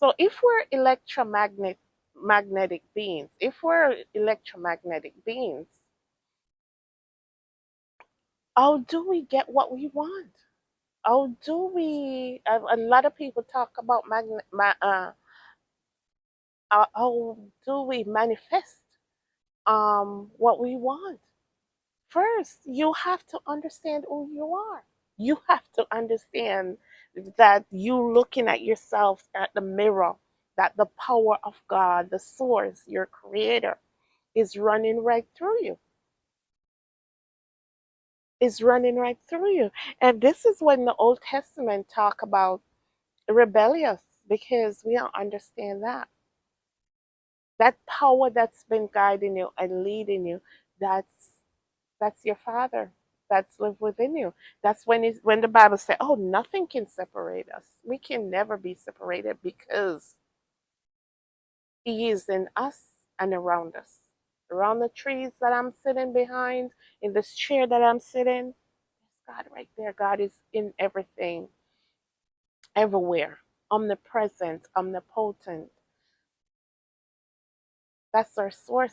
So if we're magnetic beings, if we're electromagnetic beings, how do we get what we want? How do we? A lot of people talk about how do we manifest what we want? First, you have to understand who you are. You have to understand that you looking at yourself at the mirror, that the power of God, the source, your creator, is running right through you. Is running right through you. And this is when the Old Testament talk about rebellious, because we don't understand that. That power that's been guiding you and leading you, that's your Father. That's live within you. That's when the Bible says, "Oh, nothing can separate us. We can never be separated because He is in us and around us. Around the trees that I'm sitting behind, in this chair that I'm sitting, there's God right there. God is in everything, everywhere, omnipresent, omnipotent. That's our source.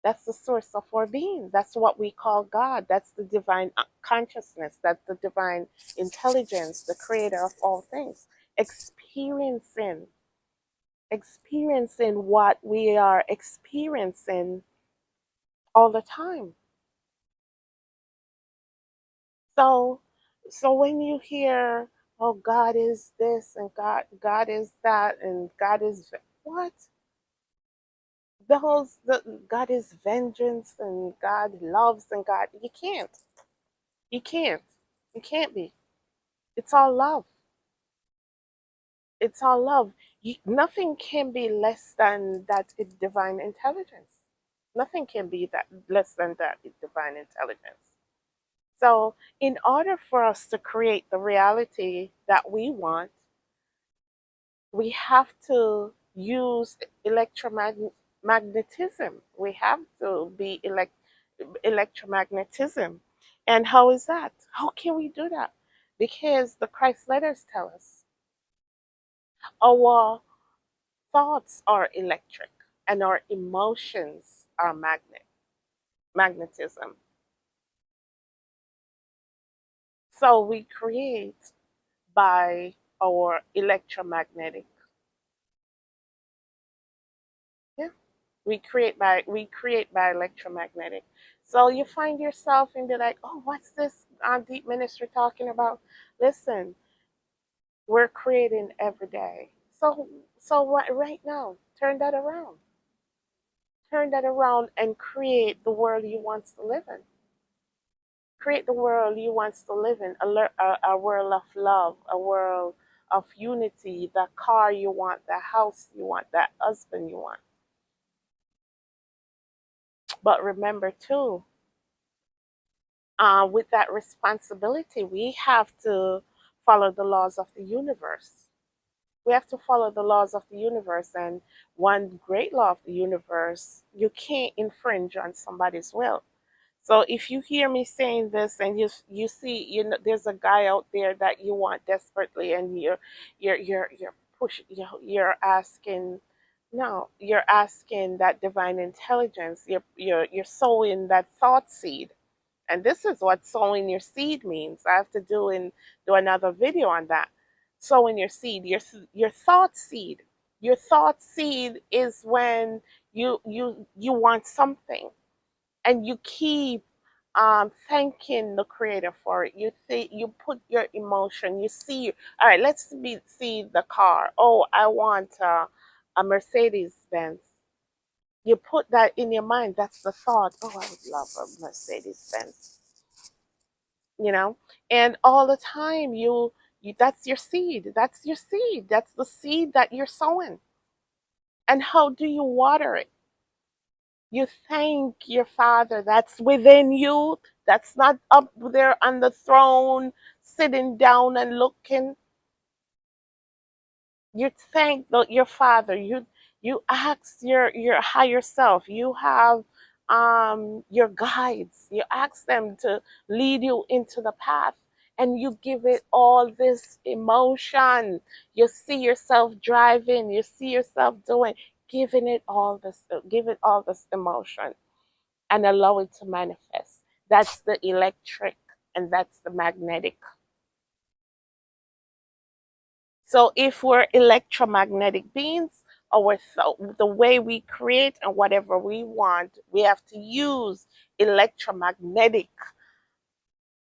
That's the source of our being. That's what we call God. That's the divine consciousness. That's the divine intelligence, the creator of all things. Experiencing what we are experiencing all the time. So, so when you hear, "Oh, God is this and God is that and God is what?" God is vengeance and God loves and God, you can't. You can't. You can't be. It's all love. It's all love. Nothing can be less than that divine intelligence. Nothing can be that less than that divine intelligence. So, in order for us to create the reality that we want, we have to use electromagnetism. We have to be electromagnetism. And how is that? How can we do that? Because the Christ letters tell us our thoughts are electric and our emotions are magnetism. So we create by our electromagnetic. Yeah. We create by electromagnetic. So you find yourself and be like, "Oh, what's this deep ministry talking about?" Listen, we're creating every day. So right now, turn that around. Turn that around and create the world you want to live in. Create the world you want to live in. A world of love, a world of unity, the car you want, the house you want, that husband you want. But remember too, with that responsibility, we have to follow the laws of the universe. We have to follow the laws of the universe. And one great law of the universe, you can't infringe on somebody's will. So if you hear me saying this and you see, there's a guy out there that you want desperately, and you're push you're asking, no, you're asking that divine intelligence. You're sowing that thought seed. And this is what sowing your seed means. I have to do another video on that. Sowing your seed, your thought seed. Your thought seed is when you want something, and you keep thanking the creator for it. You put your emotion. You see, all right. See the car. Oh, I want a Mercedes Benz. You put that in your mind. That's the thought. Oh, I would love a Mercedes Benz. You know, and all the time that's your seed. That's your seed. That's the seed that you're sowing. And how do you water it? You thank your Father that's within you, that's not up there on the throne, sitting down and looking. You thank your Father. You ask your higher self. You have your guides. You ask them to lead you into the path, and you give it all this emotion. You see yourself driving, you see yourself doing, give it all this emotion and allow it to manifest. That's the electric and that's the magnetic. So if we're electromagnetic beings, the way we create and whatever we want, we have to use electromagnetic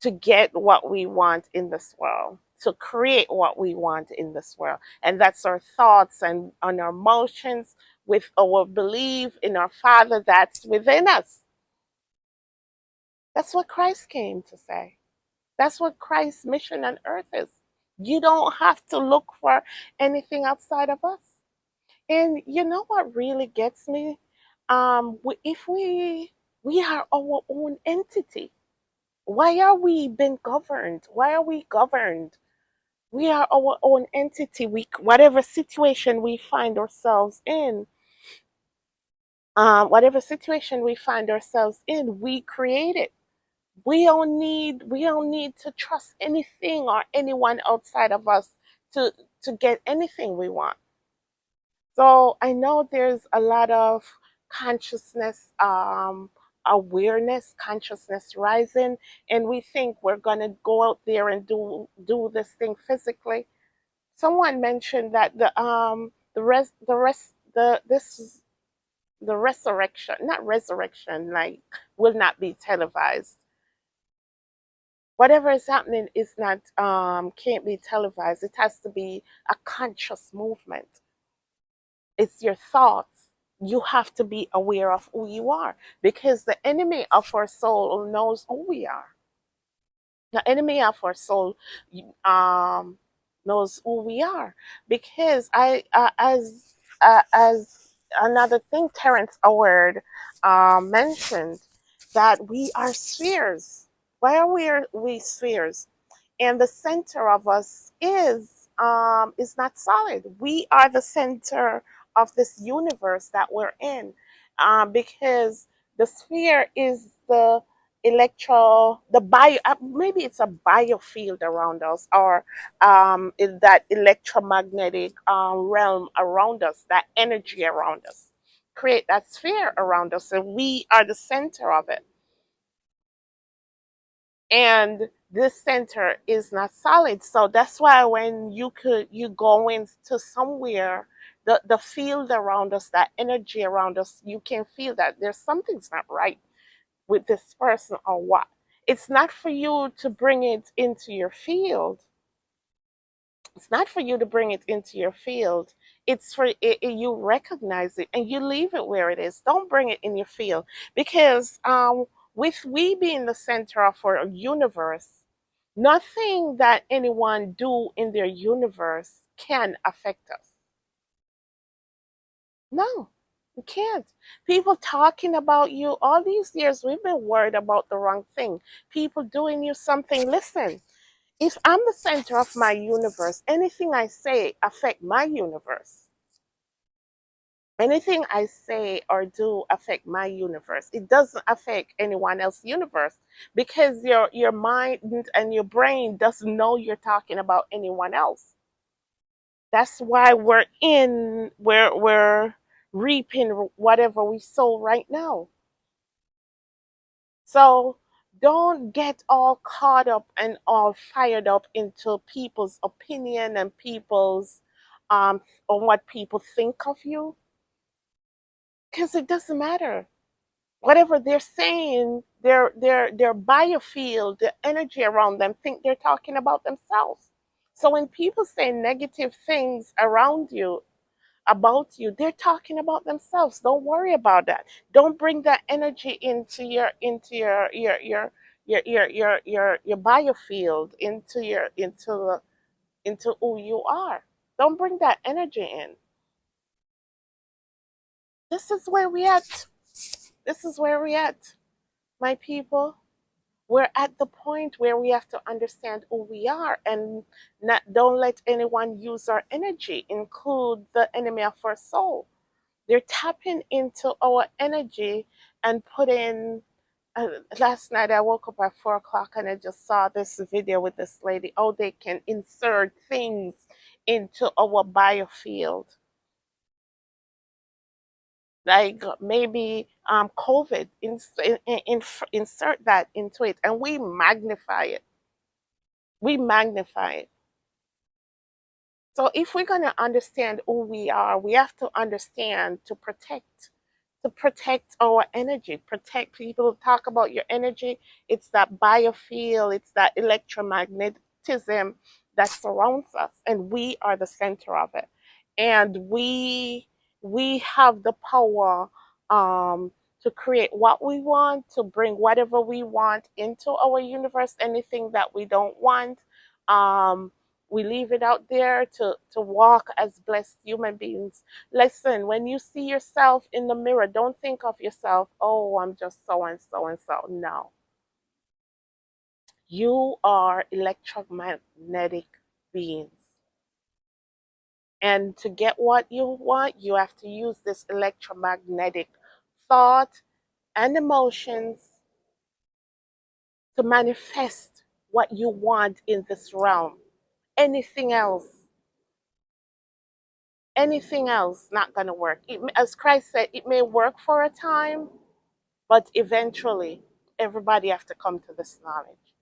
to get what we want in this world, to create what we want in this world. And that's our thoughts and our emotions with our belief in our Father that's within us. That's what Christ came to say. That's what Christ's mission on earth is. You don't have to look for anything outside of us. And you know what really gets me? If we are our own entity, why are we being governed? Why are we governed? We are our own entity. We whatever situation we find ourselves in, we create it. We don't need to trust anything or anyone outside of us to to get anything we want. So I know there's a lot of consciousness, awareness, consciousness rising, and we think we're gonna go out there and do this thing physically. Someone mentioned that the resurrection, not resurrection, like will not be televised. Whatever is happening is not can't be televised. It has to be a conscious movement. It's your thoughts. You have to be aware of who you are because the enemy of our soul knows who we are. The enemy of our soul um, knows who we are because as another thing Terrence Howard mentioned that we are spheres. Why are we spheres? And the center of us is not solid. We are the center of this universe that we're in, because the sphere is the the bio, maybe it's a biofield around us, or in that electromagnetic realm around us, that energy around us, create that sphere around us, and we are the center of it. And this center is not solid, so that's why when you go into somewhere, the field around us, that energy around us, you can feel that there's something's not right with this person or what. It's not for you to bring it into your field. It's not for you to bring it into your field. It's for you recognize it and you leave it where it is. Don't bring it in your field because with we being the center of our universe, nothing that anyone do in their universe can affect us. No, you can't. People talking about you all these years, we've been worried about the wrong thing. People doing you something. Listen, if I'm the center of my universe, anything I say affect my universe. Anything I say or do affect my universe. It doesn't affect anyone else's universe because your mind and your brain doesn't know you're talking about anyone else. That's why we're reaping whatever we sow right now. So don't get all caught up and all fired up into people's opinion and people's on what people think of you, because it doesn't matter. Whatever they're saying, their biofield, the energy around them, think they're talking about themselves. So when people say negative things around you, about you, they're talking about themselves. Don't worry about that. Don't bring that energy into your biofield, into who you are. Don't bring that energy in. This is where we at. This is where we at, my people. We're at the point where we have to understand who we are and don't let anyone use our energy, include the enemy of our soul. They're tapping into our energy and putting Last night I woke up at 4 o'clock and I just saw this video with this lady. Oh, they can insert things into our biofield, like maybe COVID. Insert that into it, and we magnify it. We magnify it. So if we're going to understand who we are, we have to understand to protect our energy, protect people. Talk about your energy. It's that biofield, it's that electromagnetism that surrounds us, and we are the center of it. And we have the power to create what we want, to bring whatever we want into our universe. Anything that we don't want, um, we leave it out there to walk as blessed human beings. Listen, when you see yourself in the mirror, don't think of yourself, oh, I'm just so and so and so. No. You are electromagnetic beings. And to get what you want, you have to use this electromagnetic thought and emotions to manifest what you want in this realm. Anything else, anything else, not going to work. As Christ said, it may work for a time, but eventually, everybody has to come to this knowledge.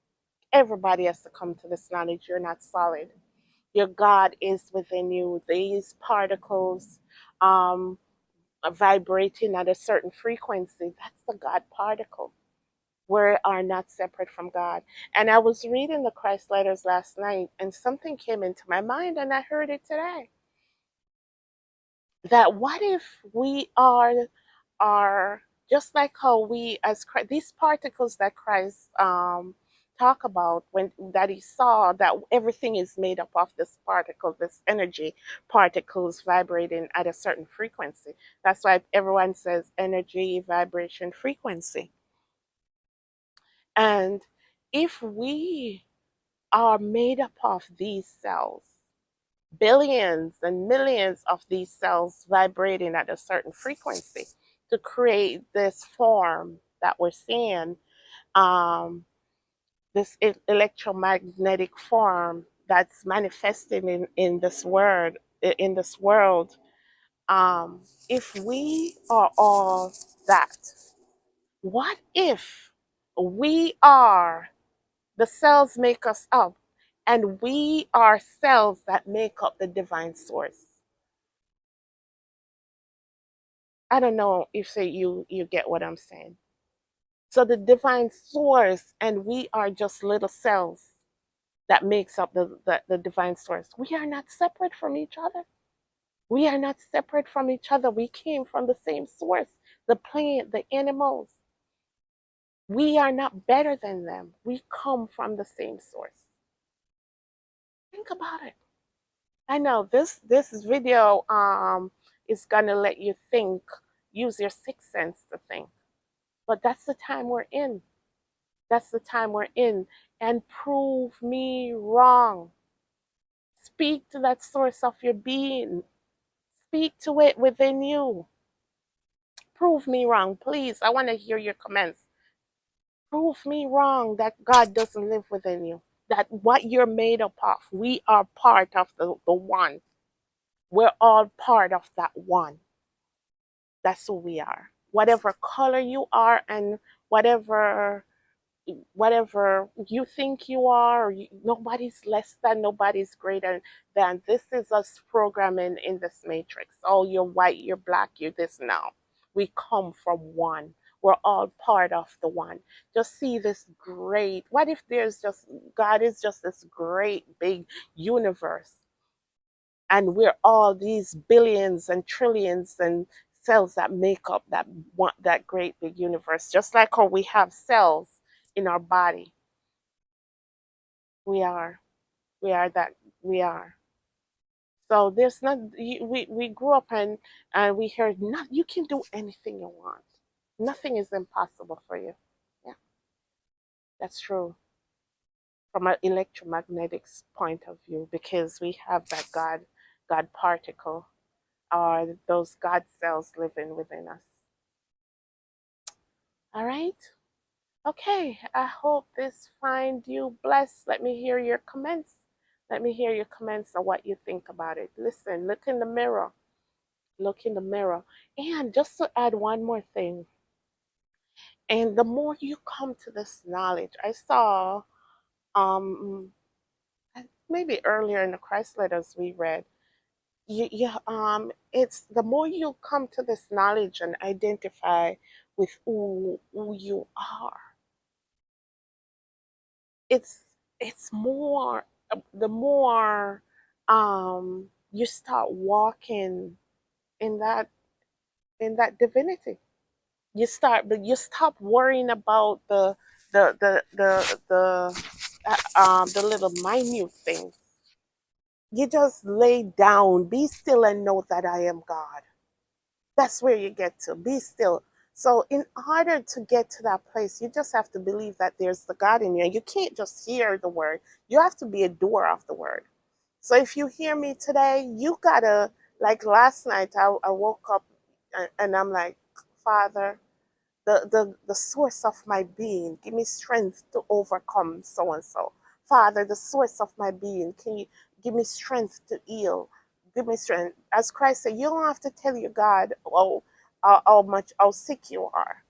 Everybody has to come to this knowledge. You're not solid. Your God is within you. These particles are vibrating at a certain frequency. That's the God particle. We are not separate from God. And I was reading the Christ letters last night, and something came into my mind, and I heard it today. That what if we are just like how we as Christ, these particles that Christ talk about, when that he saw that everything is made up of this particle, this energy particles vibrating at a certain frequency. That's why everyone says energy, vibration, frequency. And if we are made up of these cells, billions and millions of these cells vibrating at a certain frequency to create this form that we're seeing, this electromagnetic form that's manifesting in this world. In this world, if we are all that, what if we are the cells make us up, and we are cells that make up the divine source? I don't know if say you get what I'm saying. So the divine source, and we are just little cells that makes up the divine source. We are not separate from each other. We are not separate from each other. We came from the same source. The plant, the animals. We are not better than them. We come from the same source. Think about it. I know this video is gonna let you think, use your sixth sense to think. But that's the time we're in. That's the time we're in. And prove me wrong. Speak to that source of your being. Speak to it within you. Prove me wrong, please. I want to hear your comments. Prove me wrong that God doesn't live within you. That what you're made up of, we are part of the one. We're all part of that one. That's who we are. Whatever color you are, and whatever you think you are, nobody's less than, nobody's greater than. This is us programming in this matrix. Oh, you're white, you're black, you're this. Now we come from one. We're all part of the one. Just see this great, what if there's just, God is just this great big universe, and we're all these billions and trillions and cells that make up that great big universe. Just like how we have cells in our body, we are that. We are. So there's not, we grew up and we heard, not, you can do anything you want, nothing is impossible for you. Yeah, that's true from an electromagnetic point of view, because we have that God particle, or those God cells living within us. All right. Okay, I hope this find you blessed. Let me hear your comments. Let me hear your comments on what you think about it. Listen, look in the mirror. Look in the mirror. And just to add one more thing, and the more you come to this knowledge, I saw um maybe earlier in the Christ letters we read, it's the more you come to this knowledge and identify with who you are, it's it's more the more you start walking in that divinity. You stop worrying about the little minute things. You just lay down, be still and know that I am God. That's where you get to. Be still. So, in order to get to that place, you just have to believe that there's the God in you. You can't just hear the word, you have to be a doer of the word. So, if you hear me today, you gotta, like last night, I woke up and I'm like, Father, the source of my being, give me strength to overcome so and so. Father, the source of my being, can you give me strength to heal? Give me strength. As Christ said, you don't have to tell your God how sick you are,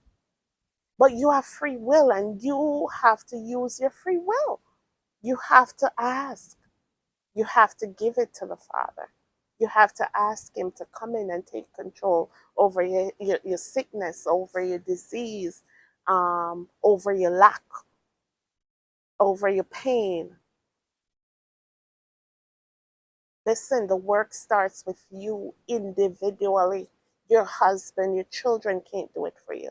but you have free will and you have to use your free will. You have to ask. You have to give it to the Father. You have to ask Him to come in and take control over your sickness, over your disease, over your lack, over your pain. Listen, the work starts with you individually. Your husband, your children can't do it for you.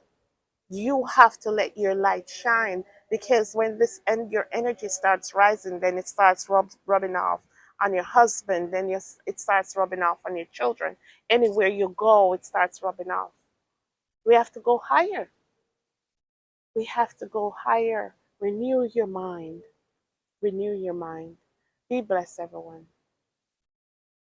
You have to let your light shine, because when this and your energy starts rising, then it starts rubbing off on your husband, then it starts rubbing off on your children. Anywhere you go, it starts rubbing off. We have to go higher. We have to go higher. Renew your mind. Renew your mind. Be blessed, everyone.